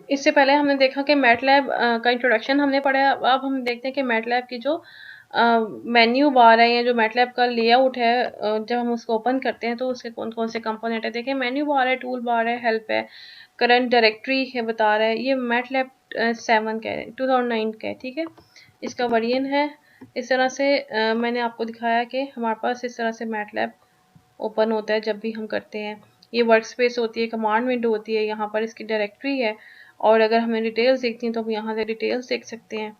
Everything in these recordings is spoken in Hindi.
इससे पहले हमने देखा कि मैटलैब का इंट्रोडक्शन हमने पढ़ा। अब हम देखते हैं कि मैटलैब की जो मेन्यू बार है या जो मैटलैब का लेआउट है, जब हम उसको ओपन करते हैं तो उसके कौन कौन से कंपोनेंट है। देखिए मेन्यू बार है, टूल बार है, हेल्प है, करंट डायरेक्टरी है बता रहा है। ये मैटलैब 7 का है, 2009 का है, ठीक है। इसका वर्जन है इस तरह से। मैंने आपको दिखाया कि हमारे पास इस तरह से मैटलैब ओपन होता है जब भी हम करते हैं। ये वर्क स्पेस होती है, कमांड विंडो होती है, यहाँ पर इसकी डायरेक्टरी है। और अगर हमें डिटेल्स देखती हैं तो हम यहाँ से डिटेल्स देख सकते हैं,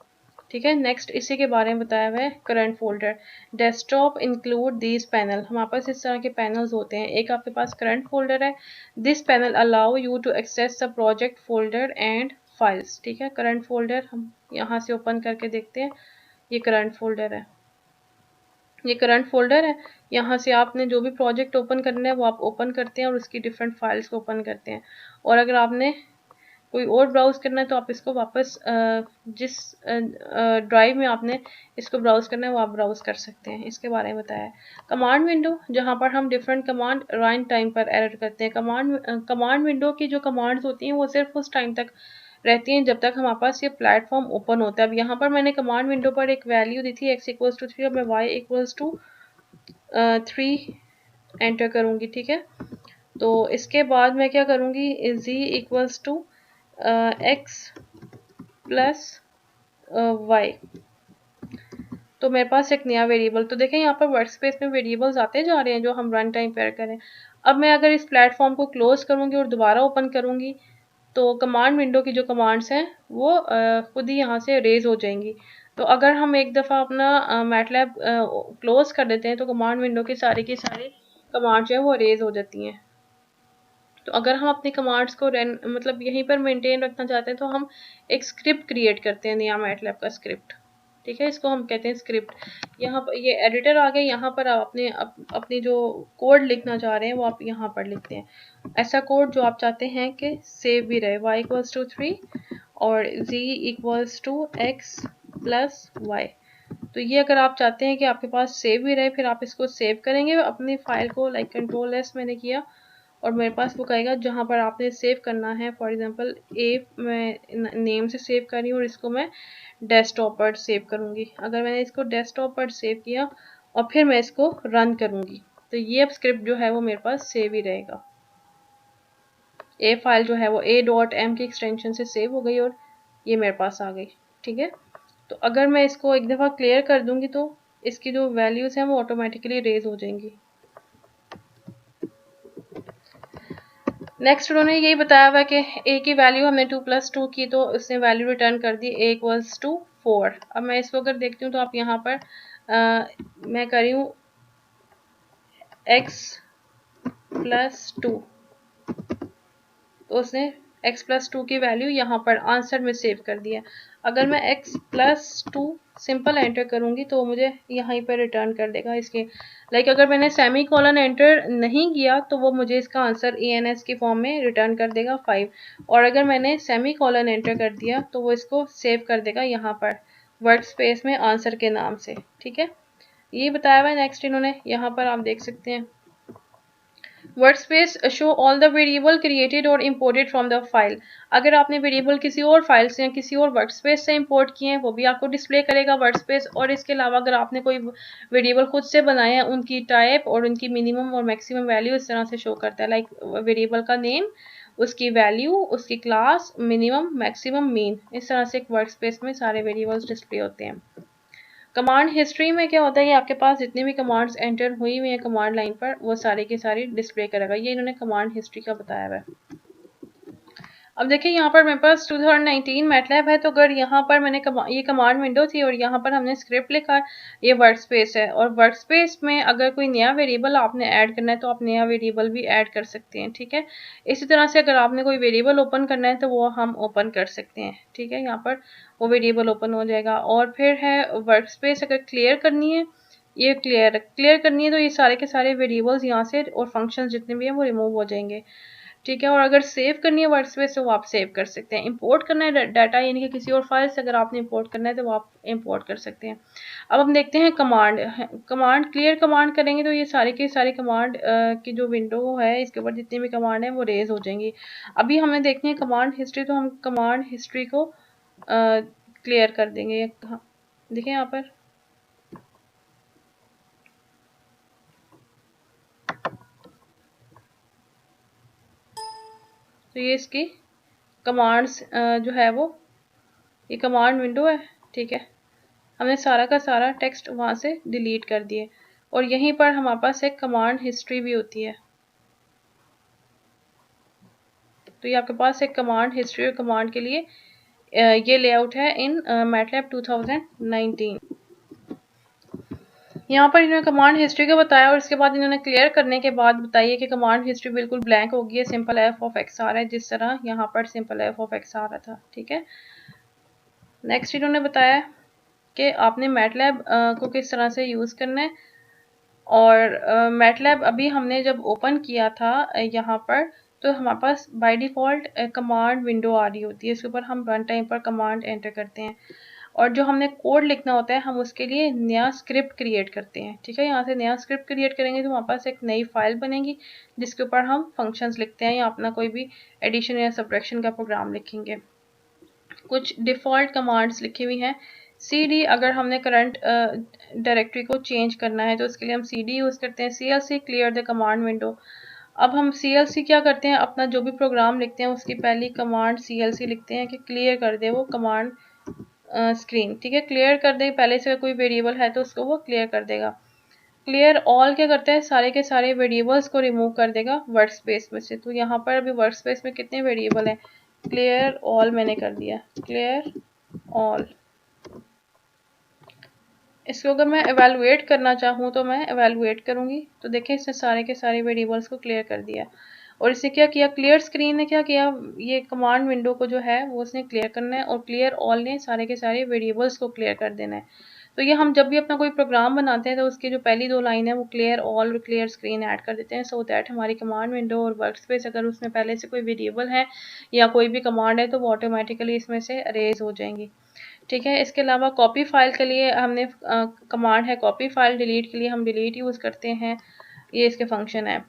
ठीक है। नेक्स्ट इसी के बारे में बताया हुआ है, current folder. Desktop include this panel, हमारे पास इस तरह के पैनल्स होते हैं। एक आपके पास करंट फोल्डर है, this panel allow you to access the project folder and files, ठीक है। करंट फोल्डर हम यहाँ से ओपन करके देखते हैं, ये करंट फोल्डर है, ये करंट फोल्डर है। यहाँ से आपने जो भी प्रोजेक्ट ओपन करना है वो आप ओपन करते हैं और उसकी डिफरेंट फाइल्स को ओपन करते हैं। और अगर आपने कोई और ब्राउज करना है तो आप इसको वापस जिस ड्राइव में आपने इसको ब्राउज करना है वो आप ब्राउज कर सकते हैं। इसके बारे में बताया है। कमांड विंडो, जहाँ पर हम डिफरेंट कमांड रन टाइम पर एडिट करते हैं। कमांड विंडो की जो कमांड्स होती हैं वो सिर्फ उस टाइम तक रहती हैं जब तक हमारे पास ये प्लेटफॉर्म ओपन होता है। अब यहाँ पर मैंने कमांड विंडो पर एक वैल्यू दी थी x=3 और मैं y=3 एंटर करूंगी, ठीक है। तो इसके बाद मैं क्या करूंगी, z=x+y। तो मेरे पास एक नया वेरिएबल, तो देखें यहाँ पर वर्क स्पेस में वेरिएबल्स आते जा रहे हैं जो हम रन टाइम पर करें। अब मैं अगर इस प्लेटफॉर्म को क्लोज करूंगी और दोबारा ओपन करूंगी तो कमांड विंडो की जो कमांड्स हैं वो खुद ही यहाँ से रेज हो जाएंगी। तो अगर हम एक दफ़ा अपना मैटलैब क्लोज कर देते हैं तो कमांड विंडो की सारी कमांड्स जो है वो रेज हो जाती हैं। तो अगर हम अपनी कमांड्स को मतलब यहीं पर मेंटेन रखना चाहते हैं तो हम एक स्क्रिप्ट क्रिएट करते हैं, नया मैटलैब का स्क्रिप्ट, ठीक है। इसको हम कहते हैं स्क्रिप्ट। यहाँ पर ये एडिटर आ गए, यहाँ पर आप अपनी जो कोड लिखना चाह रहे हैं वो आप यहाँ पर लिखते हैं। ऐसा कोड जो आप चाहते हैं कि सेव भी रहे, y=3 और z=x+y। तो ये अगर आप चाहते हैं कि आपके पास सेव भी रहे, फिर आप इसको सेव करेंगे अपनी फाइल को, लाइक Ctrl+S मैंने किया और मेरे पास वो कहेगा जहाँ पर आपने सेव करना है। फॉर एग्जांपल मैं नेम से सेव कर रही हूँ और इसको मैं डेस्कटॉप पर सेव करूँगी। अगर मैंने इसको डेस्कटॉप पर सेव किया और फिर मैं इसको रन करूँगी तो ये अब स्क्रिप्ट जो है वो मेरे पास सेव ही रहेगा। ए फाइल जो है वो a.m की एक्सटेंशन से सेव हो गई और ये मेरे पास आ गई, ठीक है। तो अगर मैं इसको एक दफ़ा क्लियर कर दूंगी तो इसकी जो वैल्यूज़ हैं वो ऑटोमेटिकली रेज हो जाएंगी। नेक्स्ट उन्होंने यही बताया हुआ कि a की वैल्यू हमने 2+2 की तो उसने वैल्यू रिटर्न कर दी a=4। अब मैं इसको अगर देखती हूँ तो आप यहाँ पर मैं कर रही हूँ x+2, तो उसने x+2 की वैल्यू यहाँ पर आंसर में सेव कर दिया। अगर मैं x+2 सिंपल एंटर करूँगी तो मुझे यहाँ पर रिटर्न कर देगा इसके, लाइक अगर मैंने सेमी कॉलन एंटर नहीं किया तो वो मुझे इसका आंसर ENS की फॉर्म में रिटर्न कर देगा 5। और अगर मैंने सेमी कॉलन एंटर कर दिया तो वो इसको सेव कर देगा यहाँ पर वर्क स्पेस में आंसर के नाम से, ठीक है। ये बताया हुआ है। नेक्स्ट इन्होंने यहाँ पर आप देख सकते हैं, workspace show all the variable created और इम्पोर्टेड फ्रॉम द फाइल। अगर आपने वेरिएबल किसी और फाइल से या किसी और वर्कस्पेस से इंपोर्ट किए हैं वो भी आपको डिस्प्ले करेगा वर्कस्पेस। और इसके अलावा अगर आपने कोई वेरिएबल खुद से बनाए हैं उनकी टाइप और उनकी मिनिमम और मैक्सिमम वैल्यू इस तरह से शो करता है, लाइक वेरिएबल का नेम, उसकी वैल्यू, उसकी क्लास, मिनिमम, मैक्सिमम, मीन, इस तरह से एक वर्कस्पेस में सारे वेरिएबल्स डिस्प्ले होते हैं। कमांड हिस्ट्री में क्या होता है कि आपके पास जितनी भी कमांड्स एंटर हुई हुई है कमांड लाइन पर वो सारी की सारी डिस्प्ले करेगा। ये इन्होंने कमांड हिस्ट्री का बताया हुआ है। अब देखिए यहाँ पर मेरे पास 2019 मैटलैब है, तो अगर यहाँ पर मैंने ये कमांड विंडो थी और यहाँ पर हमने स्क्रिप्ट लिखा, ये वर्क स्पेस है। और वर्क स्पेस में अगर कोई नया वेरिएबल आपने ऐड करना है तो आप नया वेरिएबल भी ऐड कर सकते हैं, ठीक है। इसी तरह से अगर आपने कोई वेरिएबल ओपन करना है तो वो हम ओपन कर सकते हैं, ठीक है। यहाँ पर वो वेरिएबल ओपन हो जाएगा। और फिर है वर्क स्पेस अगर क्लियर करनी है, ये क्लियर करनी है तो ये सारे के सारे वेरिएबल्स यहाँ से और फंक्शंस जितने भी हैं वो रिमूव हो जाएंगे, ठीक है। और अगर सेव करनी है वर्क स्पेस तो वो आप सेव कर सकते हैं। इंपोर्ट करना है डाटा यानी कि किसी और फाइल से अगर आपने इंपोर्ट करना है तो वो आप इंपोर्ट कर सकते हैं। अब हम देखते हैं कमांड क्लियर कमांड करेंगे तो ये सारी की सारी कमांड की जो विंडो है इसके ऊपर जितनी भी कमांड है वो रेज हो जाएंगी। अभी हमें देखनी है कमांड हिस्ट्री, तो हम कमांड हिस्ट्री को क्लियर कर देंगे। हाँ, देखिए यहाँ पर तो ये इसकी कमांड्स जो है वो ये कमांड विंडो है। ठीक है, हमने सारा का सारा टेक्स्ट वहां से डिलीट कर दिए और यहीं पर हमारे पास एक कमांड हिस्ट्री भी होती है। तो ये आपके पास एक कमांड हिस्ट्री और कमांड के लिए ये लेआउट है इन मैटलैब 2019। यहाँ पर इन्होंने कमांड हिस्ट्री का बताया और इसके बाद इन्होंने क्लियर करने के बाद बताइए कि कमांड हिस्ट्री बिल्कुल ब्लैंक हो गई है, सिंपल एफ ऑफ एक्स आ रहा है जिस तरह यहाँ पर सिंपल एफ ऑफ एक्स आ रहा था। ठीक है, नेक्स्ट इन्होंने बताया कि आपने मैटलैब को किस तरह से यूज करना है। और मैटलैब अभी हमने जब ओपन किया था यहाँ पर तो हमारे पास बाय डिफॉल्ट कमांड विंडो आ रही होती है, इसके ऊपर हम रन टाइम पर कमांड एंटर करते हैं और जो हमने कोड लिखना होता है हम उसके लिए नया स्क्रिप्ट क्रिएट करते हैं। ठीक है, यहाँ से नया स्क्रिप्ट क्रिएट करेंगे तो हमारे पास एक नई फाइल बनेगी जिसके ऊपर हम फंक्शंस लिखते हैं या अपना कोई भी एडिशन या सब्ट्रैक्शन का प्रोग्राम लिखेंगे। कुछ डिफ़ॉल्ट कमांड्स लिखी हुई हैं। cd अगर हमने करंट डायरेक्टरी को चेंज करना है तो उसके लिए हम cd यूज़ करते हैं। clc clear the command window. अब हम clc क्या करते हैं, अपना जो भी प्रोग्राम लिखते हैं उसकी पहली कमांड clc लिखते हैं कि क्लियर कर दे वो कमांड स्क्रीन। ठीक है, क्लियर कर दे, पहले से कोई वेरिएबल है तो उसको वो क्लियर कर देगा। क्लियर ऑल क्या करता है, सारे के सारे वेरिएबल्स को रिमूव कर देगा वर्क स्पेस में से। तो यहाँ पर अभी वर्क स्पेस में कितने वेरिएबल हैं, क्लियर ऑल मैंने कर दिया, क्लियर ऑल। इसको अगर मैं एवेलुएट करना चाहूँ तो मैं एवेलुएट करूँगी तो देखें इसने सारे के सारे वेरिएबल्स को क्लियर कर दिया। और इससे क्या किया, क्लियर स्क्रीन ने क्या किया, ये कमांड विंडो को जो है वो उसने क्लियर करना है और क्लियर ऑल ने सारे के सारे वेरिएबल्स को क्लियर कर देना है। तो ये हम जब भी अपना कोई प्रोग्राम बनाते हैं तो उसकी जो पहली दो लाइन है वो क्लियर ऑल और क्लियर स्क्रीन ऐड कर देते हैं सो दैट हमारी कमांड विंडो और वर्क स्पेस अगर उसमें पहले से कोई वेरिएबल है या कोई भी कमांड है तो वो ऑटोमेटिकली इसमें से अरेज हो जाएंगी। ठीक है, इसके अलावा कॉपी फाइल के लिए हमने कमांड है कॉपी फाइल, डिलीट के लिए हम डिलीट यूज़ करते हैं, ये इसके फंक्शन है।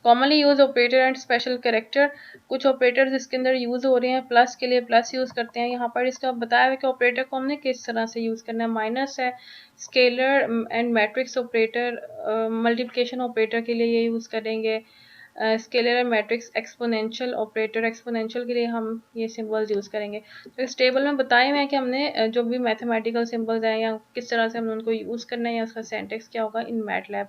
Commonly use operator and special character, कुछ ऑपरेटर्स इसके अंदर यूज हो रहे हैं। प्लस के लिए प्लस यूज करते हैं, यहाँ पर इसका बताया हुआ कि ऑपरेटर को हमने किस तरह से यूज करना है। माइनस है, scalar and matrix operator, multiplication operator के लिए ये यूज करेंगे। Scalar and matrix exponential operator, exponential के लिए हम ये सिंबल्स यूज करेंगे। तो इस टेबल में बताए हुए हैं कि हमने जो भी मैथमेटिकल सिंबल्स हैं या किस तरह से हमने उनको यूज करना है या उसका सिंटैक्स क्या होगा इन मैटलैब।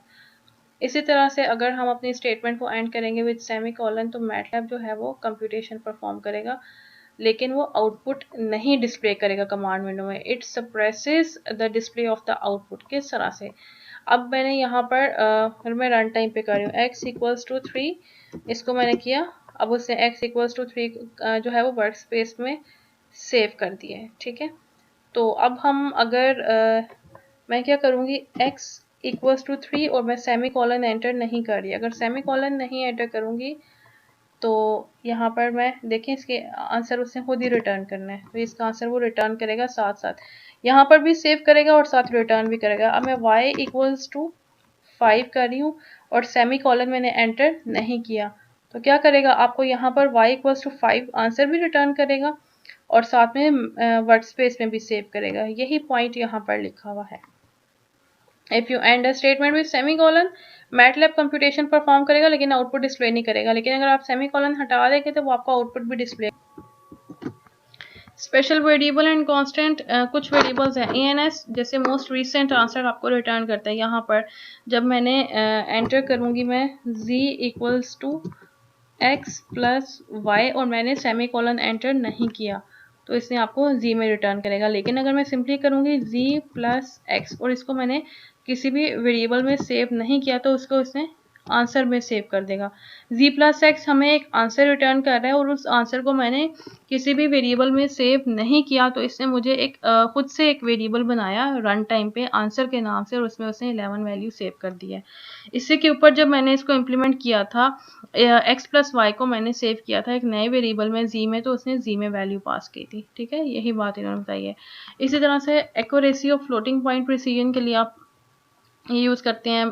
इसी तरह से अगर हम अपनी स्टेटमेंट को एंड करेंगे विद सेमी कॉलन तो मैटलैब जो है वो कंप्यूटेशन परफॉर्म करेगा लेकिन वो आउटपुट नहीं डिस्प्ले करेगा कमांड विंडो में। It suppresses the display of the output. किस तरह से, अब मैंने यहाँ पर मैं रन टाइम पे कर रही हूँ x इक्वल्स टू 3, इसको मैंने किया। अब उसने x इक्वल्स टू 3 जो है वो वर्क स्पेस में सेव कर दिया है। ठीक है, तो अब हम अगर मैं क्या करूँगी, x इक्वल्स टू 3 और मैं सेमी कॉलन एंटर नहीं कर रही। अगर सेमी कॉलन नहीं एंटर करूँगी तो यहाँ पर मैं देखें इसके आंसर उसने खुद ही रिटर्न करना है तो इसका आंसर वो रिटर्न करेगा, साथ साथ यहाँ पर भी सेव करेगा और साथ रिटर्न भी करेगा। अब मैं y इक्वल्स टू 5 कर रही हूँ और सेमी कॉलन मैंने एंटर नहीं किया तो क्या करेगा, आपको यहाँ पर y इक्वल्स टू 5 आंसर भी रिटर्न करेगा और साथ में वर्क स्पेस में भी सेव करेगा। यही पॉइंट यहाँ पर लिखा हुआ है। If you and a statement with semi colon MATLAB computation perform करेगा लेकिन आउटपुट डिस्प्ले नहीं करेगा, लेकिन अगर आप सेमी कॉलन हटा देंगे तो वो आपका आउटपुट भी display. Special variable and constant, कुछ वेरिएबल्स हैं ans जैसे मोस्ट रीसेंट आंसर आपको रिटर्न करता है। यहाँ पर जब मैंने एंटर करूँगी मैं z equals to x plus Y और मैंने सेमी कॉलन एंटर नहीं किया तो इसने आपको z में रिटर्न करेगा। लेकिन अगर मैं सिंपली करूँगी z प्लस एक्स और इसको मैंने किसी भी वेरिएबल में सेव नहीं किया तो उसको इसने आंसर में सेव कर देगा। z+x हमें एक आंसर रिटर्न कर रहा है और उस आंसर को मैंने किसी भी वेरिएबल में सेव नहीं किया, तो इसने मुझे एक खुद से एक वेरिएबल बनाया रन टाइम पे आंसर के नाम से, और उसमें उसने 11 वैल्यू सेव कर दी है। इससे के ऊपर जब मैंने इसको इम्प्लीमेंट किया था x+y को मैंने सेव किया था एक नए वेरिएबल में z में, तो उसने z में वैल्यू पास की थी। ठीक है, यही बात इन्होंने बताई है। इसी तरह से accuracy of floating point precision के लिए आप ये यूज़ करते हैं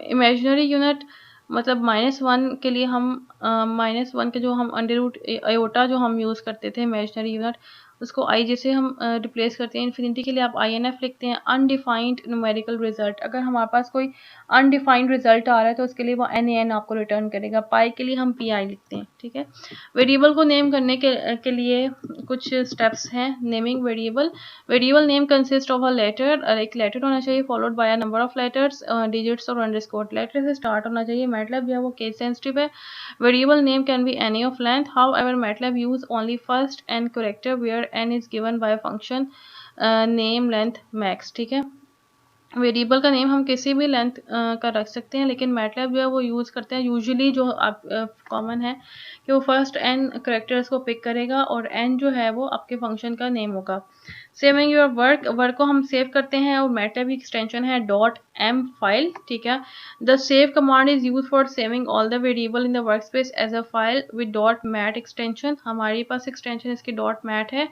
इमेजिनरी यूनिट, मतलब -1 के लिए हम -1 के जो हम अंडर रूट आयोटा जो हम यूज़ करते थे इमेजिनरी यूनिट, उसको आई जैसे हम रिप्लेस करते हैं। इन्फिनिटी के लिए आप INF लिखते हैं, अनडिफाइंड न्यूमेरिकल रिजल्ट। अगर हमारे पास कोई अनडिफाइंड रिजल्ट आ रहा है तो उसके लिए वो NaN आपको रिटर्न करेगा। पाई के लिए हम PI लिखते हैं। ठीक है, वेरिएबल को नेम करने के लिए कुछ स्टेप्स हैं। Naming variable, variable name consist of a letter, एक लेटर होना चाहिए followed by a number of letters, digits और अंडरस्कोर। लेटर से स्टार्ट होना चाहिए। मैटलैब जो है वो केस सेंसिटिव है। Variable name can be any of length, however MATLAB use only first n character where n is given by function name length max. ठीक है, वेरिएबल का नेम हम किसी भी लेंथ का रख सकते हैं, लेकिन मैटलैब जो है वो यूज़ करते हैं यूजुअली जो आप कॉमन है कि वो फर्स्ट n करेक्टर्स को पिक करेगा और n जो है वो आपके फंक्शन का नेम होगा। सेविंग योर वर्क, वर्क को हम सेव करते हैं और मैटलैब की एक्सटेंशन है .m फाइल। ठीक है, the save command is use for saving all the variable in the work space as a file with .mat extension. हमारे पास एक्सटेंशन इसकी .mat है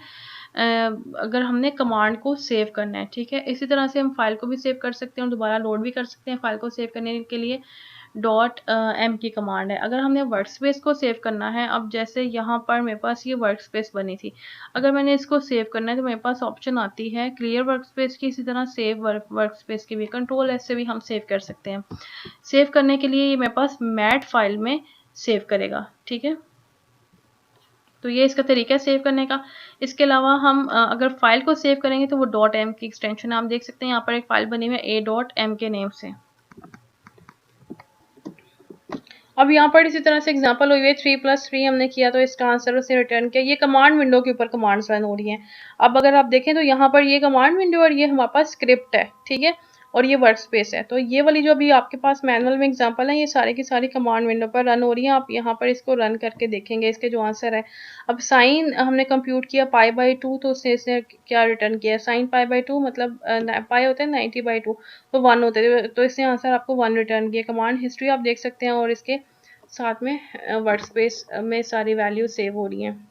अगर हमने कमांड को सेव करना है। ठीक है, इसी तरह से हम फाइल को भी सेव कर सकते हैं और दोबारा लोड भी कर सकते हैं। फाइल को सेव करने के लिए .m की कमांड है। अगर हमने वर्क स्पेस को सेव करना है, अब जैसे यहाँ पर मेरे पास ये वर्क स्पेस बनी थी, अगर मैंने इसको सेव करना है तो मेरे पास ऑप्शन आती है क्लियर वर्क स्पेस की, इसी तरह सेव वर्क स्पेस की भी। Ctrl+S से भी हम सेव कर सकते हैं। सेव करने के लिए ये मेरे पास मैट फाइल में सेव करेगा। ठीक है, तो ये इसका तरीका है सेव करने का। इसके अलावा हम अगर फाइल को सेव करेंगे तो वो .m की एक्सटेंशन आप देख सकते हैं यहाँ पर एक फाइल बनी हुई है a.m के नेम से। अब यहाँ पर इसी तरह से एग्जांपल हुई है 3+3 हमने किया तो इसका आंसर उसे रिटर्न किया। ये कमांड विंडो के ऊपर कमांड्स रन हो रही हैं। अब अगर आप देखें तो यहाँ पर ये कमांड विंडो और ये हमारे पास स्क्रिप्ट है। ठीक है, और ये वर्क स्पेस है। तो ये वाली जो अभी आपके पास मैनुअल में एग्जांपल है, ये सारी की सारी कमांड विंडो पर रन हो रही है। आप यहाँ पर इसको रन करके देखेंगे इसके जो आंसर है। अब साइन हमने कंप्यूट किया π/2, तो इसने क्या रिटर्न किया, साइन π/2 मतलब पाई होता है 90/2, तो 1 होते थे, तो इसने आंसर आपको 1 रिटर्न किया। कमांड हिस्ट्री आप देख सकते हैं और इसके साथ में वर्क स्पेस में सारी वैल्यू सेव हो रही हैं।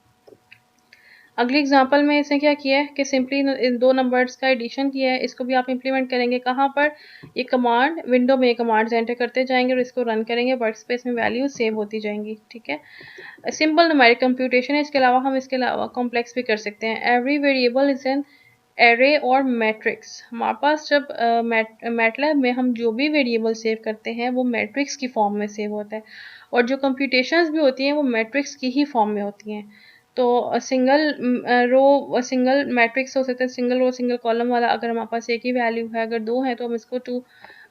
अगली एग्जांपल में इसने क्या किया है कि सिंपली इन दो नंबर्स का एडिशन किया है। इसको भी आप इंप्लीमेंट करेंगे कहाँ पर, ये कमांड विंडो में कमांड्स एंटर करते जाएंगे और इसको रन करेंगे, वर्क स्पेस में वैल्यू सेव होती जाएंगी। ठीक है, सिंपल न्यूमेरिक कंप्यूटेशन है। इसके अलावा हम इसके अलावा कॉम्प्लेक्स भी कर सकते हैं। Every variable is an array और मैट्रिक्स। हमारे पास जब मैटलैब में हम जो भी वेरिएबल सेव करते हैं वो मैट्रिक्स की फॉर्म में सेव होता है, और जो कंप्यूटेशंस भी होती हैं वो मैट्रिक्स की ही फॉर्म में होती हैं। तो सिंगल रो सिंगल मैट्रिक्स हो सकता है, सिंगल रो सिंगल कॉलम वाला। अगर हमारे पास एक ही वैल्यू है, अगर दो है तो हम इसको 2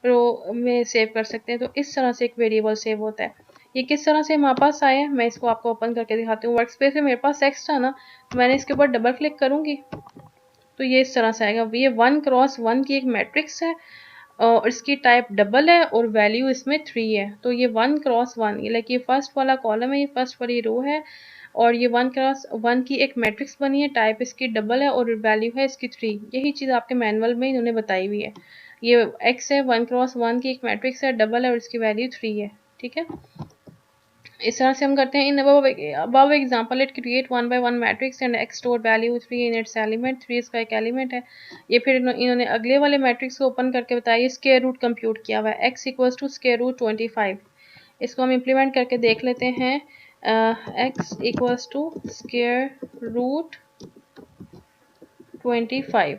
रो में सेव कर सकते हैं। तो इस तरह से एक वेरिएबल सेव होता है। ये किस तरह से हमारे पास आया है, मैं इसको आपको ओपन करके दिखाती हूँ। वर्क स्पेस में मेरे पास टेक्स्ट था ना, तो मैंने इसके ऊपर डबल क्लिक करूँगी तो ये इस तरह से आएगा। ये 1x1 की एक मैट्रिक्स है और इसकी टाइप डबल है और वैल्यू इसमें 3 है। तो ये 1x1, ये लाइक ये फर्स्ट वाला कॉलम है, ये फर्स्ट वाली रो है, और ये 1x1 की एक मैट्रिक्स बनी है, टाइप इसकी डबल है और वैल्यू है इसकी 3। यही चीज़ आपके मैनुअल में इन्होंने बताई हुई है। ये x है, 1x1 की एक मैट्रिक्स है, डबल है और इसकी वैल्यू 3 है। ठीक है, इस तरह से हम करते हैं। इन above example it create 1 by 1 matrix and x store value 3 in its element. 3 इसका एक एलिमेंट है। ये फिर इन्होंने अगले वाले मैट्रिक्स को ओपन करके बताया, स्क्वायर रूट कंप्यूट किया हुआ है, x equals to square root 25। इसको हम इम्प्लीमेंट करके देख लेते हैं। x equals to square root 25,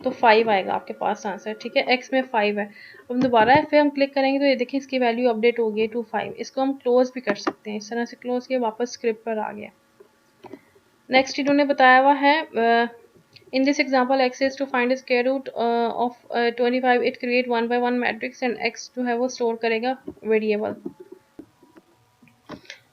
तो 5 आएगा आपके पास आंसर। ठीक है, x में 5 है। हम दोबारा फिर हम क्लिक करेंगे तो ये देखिए इसकी वैल्यू अपडेट हो गई टू 5। इसको हम क्लोज भी कर सकते हैं, इस तरह से क्लोज किया, वापस स्क्रिप्ट पर आ गया। नेक्स्ट इन्होंने बताया हुआ है in this example x is to find square root of 25, it create 1 by 1 matrix and x जो है वो स्टोर करेगा वेरिएबल।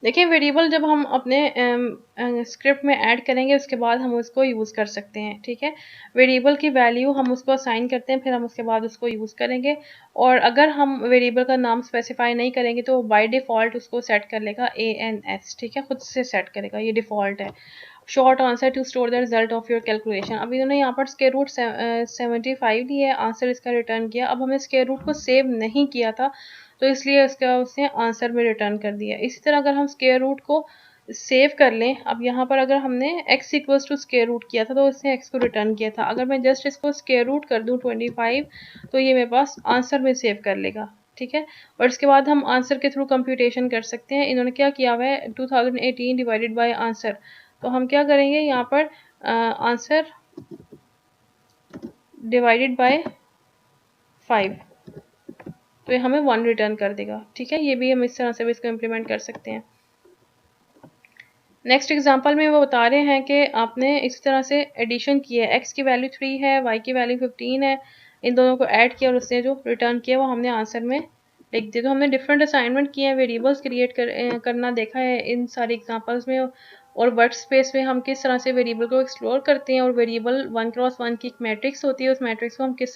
देखिए वेरिएबल जब हम अपने स्क्रिप्ट में ऐड करेंगे उसके बाद हम उसको यूज़ कर सकते हैं, ठीक है। वेरिएबल की वैल्यू हम उसको असाइन करते हैं, फिर हम उसके बाद उसको यूज़ करेंगे। और अगर हम वेरिएबल का नाम स्पेसिफाई नहीं करेंगे तो बाय डिफ़ॉल्ट उसको सेट कर लेगा ANS, ठीक है, खुद से सेट करेगा, ये डिफ़ॉल्ट है। Short answer to store the result of your calculation. अब इन्होंने यहाँ पर स्क्वायर रूट 75 लिया है, आंसर इसका रिटर्न किया। अब हमने स्क्वायर रूट को सेव नहीं किया था तो इसलिए इसका उसने आंसर में रिटर्न कर दिया। इसी तरह अगर हम स्क्वायर रूट को सेव कर लें, अब यहाँ पर अगर हमने x equals to square root किया था तो इसने x को रिटर्न किया था। अगर मैं जस्ट इसको स्क्वायर रूट कर दूँ 25 तो ये मेरे पास आंसर में सेव कर लेगा, ठीक है। और इसके बाद हम आंसर के थ्रू कंप्यूटेशन कर सकते हैं। इन्होंने क्या किया हुआ है 2018 डिवाइडेड बाय आंसर, तो हम क्या करेंगे यहाँ पर आंसर डिवाइडेड बाय 5, तो ये हमें 1 रिटर्न कर देगा, ठीक है। ये भी हम इस तरह से भी इसको इम्प्लीमेंट कर सकते हैं। नेक्स्ट एग्जांपल में वो बता रहे हैं कि आपने इस तरह से एडिशन की है, x की वैल्यू 3 है, y की वैल्यू 15 है, इन दोनों को ऐड किया और उसने जो रिटर्न किया वो हमने आंसर में लिख दिया। तो हमने डिफरेंट असाइनमेंट किए हैं, वेरिएबल्स क्रिएट करना देखा है इन सारे एग्जांपल्स में, और वर्क स्पेस में हम किस तरह से वेरिएबल को एक्सप्लोर करते हैं, और वेरिएबल 1 क्रॉस 1 की एक मैट्रिक्स होती है, उस मैट्रिक्स को हम किस